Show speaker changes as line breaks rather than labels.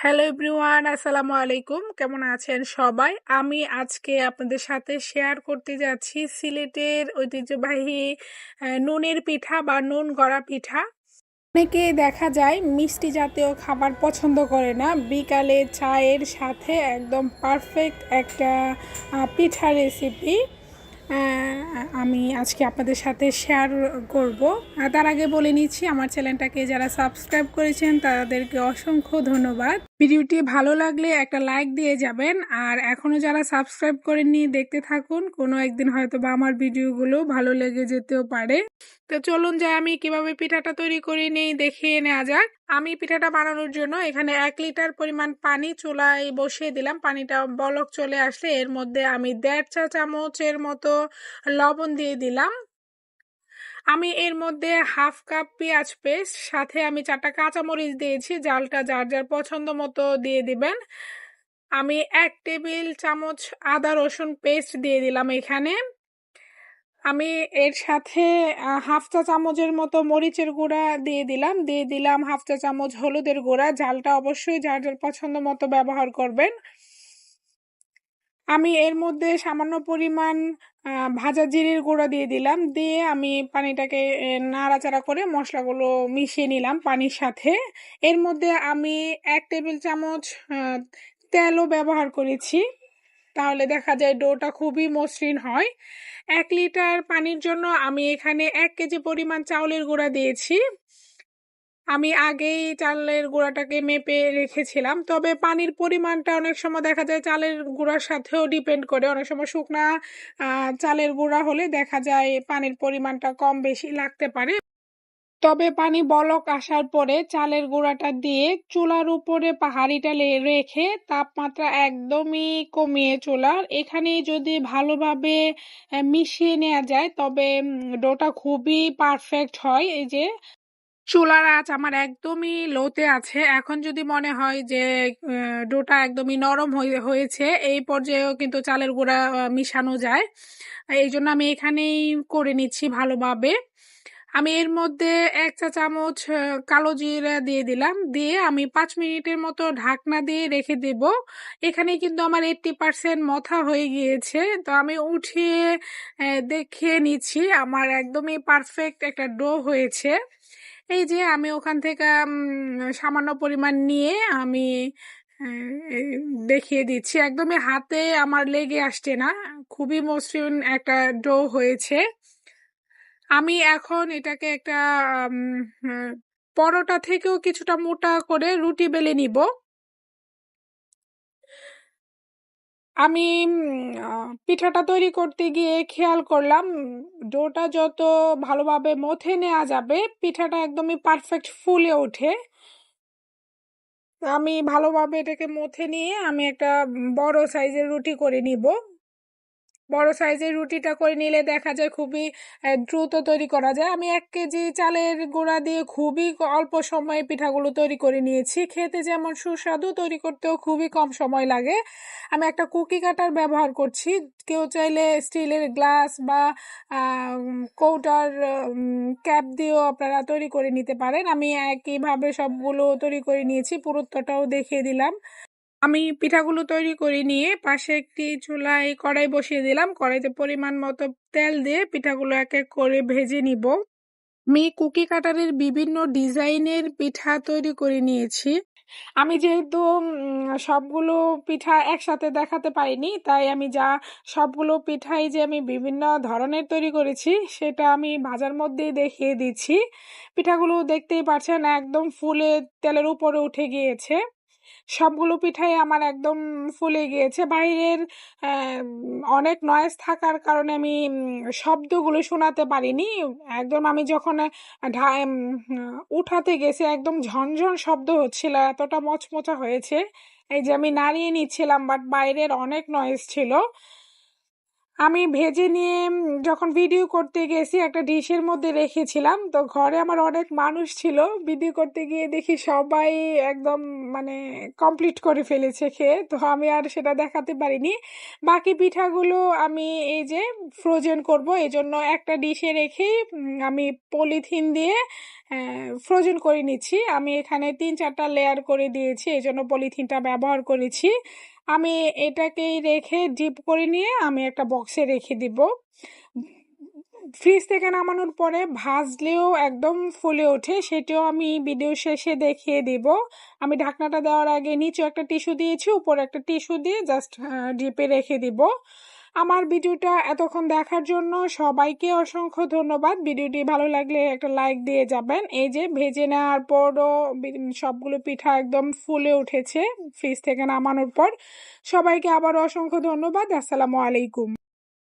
Hello everyone, আসসালামু আলাইকুম। কেমন আছেন সবাই? আমি আজকে আপনাদের সাথে শেয়ার করতে যাচ্ছি সিলেটের ঐতিহ্যবাহী নুনের পিঠা বা নুন গড়া পিঠা। অনেকে দেখা যায় মিষ্টি জাতীয় খাবার পছন্দ করে না, বিকালে চায়ের সাথে একদম পারফেক্ট একটা পিঠা রেসিপি আমি আজকে আপনাদের সাথে শেয়ার করব। তার আগে বলে নিচ্ছি, আমার চ্যানেলটাকে যারা সাবস্ক্রাইব করেছেন তাদেরকে অসংখ্য ধন্যবাদ। ভিডিওটি ভালো লাগলে একটা লাইক দিয়ে যাবেন, আর এখনও যারা সাবস্ক্রাইব করেননি দেখতে থাকুন, কোনো একদিন হয়তো বা আমার ভিডিওগুলো ভালো লেগে যেতেও পারে। তো চলুন যাই আমি কিভাবে পিঠাটা তৈরি করে নিই দেখিয়ে নেওয়া যাক। আমি পিঠাটা বানানোর জন্য এখানে 1 লিটার পরিমাণ পানি চুলায় বসিয়ে দিলাম। পানিটা বলক চলে আসলে এর মধ্যে আমি 1.5 চা চামচের মতো লবণ দিয়ে দিলাম। আমি এর মধ্যে 1/2 কাপ পেঁয়াজ পেস্ট, সাথে আমি 4টা কাঁচামরিচ দিয়েছি। জালটা যার যার পছন্দ মতো দিয়ে দিবেন। আমি 1 টেবিল চামচ আদা রসুন পেস্ট দিয়ে দিলাম এখানে। আমি এর সাথে 1/2 চা চামচের মতো মরিচের গুঁড়া দিয়ে দিলাম। 1/2 চা চামচ হলুদের গুঁড়া। ঝালটা অবশ্যই যার যার পছন্দ মতো ব্যবহার করবেন। আমি এর মধ্যে সামান্য পরিমাণ ভাজা জিরের গুঁড়া দিয়ে দিলাম। দিয়ে আমি পানিটাকে নাড়াচাড়া করে মশলাগুলো মিশিয়ে নিলাম পানির সাথে। এর মধ্যে আমি 1 টেবিল চামচ তেলও ব্যবহার করেছি, তাহলে দেখা যায় ডোটা খুবই মসৃণ হয়। 1 লিটার পানির জন্য আমি এখানে 1 কেজি পরিমাণ চাউলের গুঁড়া দিয়েছি। আমি আগেই চালের গুঁড়াটাকে মেপে রেখেছিলাম, তবে পানির পরিমাণটা অনেক সময় দেখা যায় চালের গুঁড়ার সাথেও ডিপেন্ড করে। অনেক সময় শুকনা চালের গুঁড়া হলে দেখা যায় পানির পরিমাণটা কম বেশি লাগতে পারে। তবে পানি বলক আসার পরে চালের গুঁড়াটা দিয়ে চুলার উপরে হাঁড়িটা রেখে তাপমাত্রা একদমই কমিয়ে চুলার এখানে যদি ভালোভাবে মিশিয়ে নেওয়া যায় তবে ডোটা খুবই পারফেক্ট হয়। এই যে চুলার আঁচ আমার একদমই লোতে আছে। এখন যদি মনে হয় যে ডোটা একদমই নরম হয়েছে, এই পর্যায়েও কিন্তু চালের গুঁড়া মিশানো যায়। এই জন্য আমি এখানেই করে নিচ্ছি ভালোভাবে। আমি এর মধ্যে 1 চা চামচ কালো জিরা দিয়ে দিলাম। দিয়ে আমি 5 মিনিটের মতো ঢাকনা দিয়ে রেখে দেব। এখানে কিন্তু আমার 80% মথা হয়ে গিয়েছে। তো আমি উঠিয়ে দেখে নিচ্ছি আমার একদমই পারফেক্ট একটা ডো হয়েছে। এই যে আমি ওখান থেকে সামান্য পরিমাণ নিয়ে আমি এই দেখিয়ে দিচ্ছি, একদমই হাতে আমার লেগে আসছে না, খুবই মসৃণ একটা ডো হয়েছে। আমি এখন এটাকে একটা পরোটা থেকেও কিছুটা মোটা করে রুটি বেলে নিব। আমি পিঠাটা তৈরি করতে গিয়ে খেয়াল করলাম ডোটা যত ভালোভাবে মথে নেওয়া যাবে পিঠাটা একদমই পারফেক্ট ফুলে ওঠে। আমি ভালোভাবে এটাকে মথে নিয়ে আমি একটা বড় সাইজের রুটি করে নিব। বড় সাইজের রুটিটা করে নিলে দেখা যায় খুবই দ্রুত তৈরি করা যায়। আমি 1 কেজি চালের গুঁড়া দিয়ে খুবই অল্প সময়ে পিঠাগুলো তৈরি করে নিয়েছি। খেতে যেমন সুস্বাদু, তৈরি করতেও খুবই কম সময় লাগে। আমি একটা কুকি কাটার ব্যবহার করছি। কেউ চাইলে স্টিলের গ্লাস বা কৌটার ক্যাপ দিয়েও আপনারা তৈরি করে নিতে পারেন। আমি একইভাবে সবগুলো তৈরি করে নিয়েছি, পুরুত্বটাও দেখিয়ে দিলাম। আমি পিঠাগুলো তৈরি করে নিয়ে পাশে একটি চুলায় কড়াই বসিয়ে দিলাম। কড়াইতে পরিমাণ মতো তেল দিয়ে পিঠাগুলো এক এক করে ভেজে নিব। আমি কুকি কাটারের বিভিন্ন ডিজাইনের পিঠা তৈরি করে নিয়েছি। আমি যেহেতু সবগুলো পিঠা একসাথে দেখাতে পারিনি, তাই আমি সবগুলো পিঠাই যে আমি বিভিন্ন ধরনের তৈরি করেছি সেটা আমি ভাজার মধ্যেই দেখিয়ে দিচ্ছি। পিঠাগুলো দেখতেই পাচ্ছেন একদম ফুলে তেলের উপরে উঠে গিয়েছে। সবগুলো পিঠাই আমার একদম ফুলে গিয়েছে। বাইরের অনেক নয়েজ থাকার কারণে আমি শব্দগুলো শোনাতে পারিনি। একদম আমি যখন উঠাতে গেছি একদম ঝনঝন শব্দ হচ্ছিল, এতটা মচমচা হয়েছে। এই যে আমি নাড়িয়ে নিচ্ছিলাম, বাট বাইরের অনেক নয়েজ ছিল। আমি ভেজে নিয়ে যখন ভিডিও করতে গেছি একটা ডিশের মধ্যে রেখেছিলাম। তো ঘরে আমার অনেক মানুষ ছিল, ভিডিও করতে গিয়ে দেখি সবাই একদম মানে কমপ্লিট করে ফেলেছে খেয়ে। তো আমি আর সেটা দেখাতে পারিনি। বাকি পিঠাগুলো আমি এই যে ফ্রোজেন করব, এই জন্য একটা ডিশে রেখেই আমি পলিথিন দিয়ে ফ্রোজেন করে নিচ্ছি। আমি এখানে ৩-৪টা লেয়ার করে দিয়েছি, এই জন্য পলিথিনটা ব্যবহার করেছি। আমি এটাকেই রেখে ডিপ করে নিয়ে আমি একটা বক্সে রেখে দিব। ফ্রিজ থেকে নামানোর পরে ভাজলেও একদম ফুলে ওঠে, সেটাও আমি ভিডিও শেষে দেখিয়ে দিব। আমি ঢাকনাটা দেওয়ার আগে নিচে একটা টিস্যু দিয়েছি, উপরে একটা টিস্যু দিয়ে জাস্ট ডিপে রেখে দিব। আমার ভিডিওটা এতক্ষণ দেখার জন্য সবাইকে অসংখ্য ধন্যবাদ। ভিডিওটি ভালো লাগলে একটা লাইক দিয়ে যাবেন। এই যে ভেজে নেওয়ার পরও সবগুলো পিঠা একদম ফুলে উঠেছে ফ্রিজ থেকে নামানোর পর। সবাইকে আবার অসংখ্য ধন্যবাদ। আসসালামু আলাইকুম।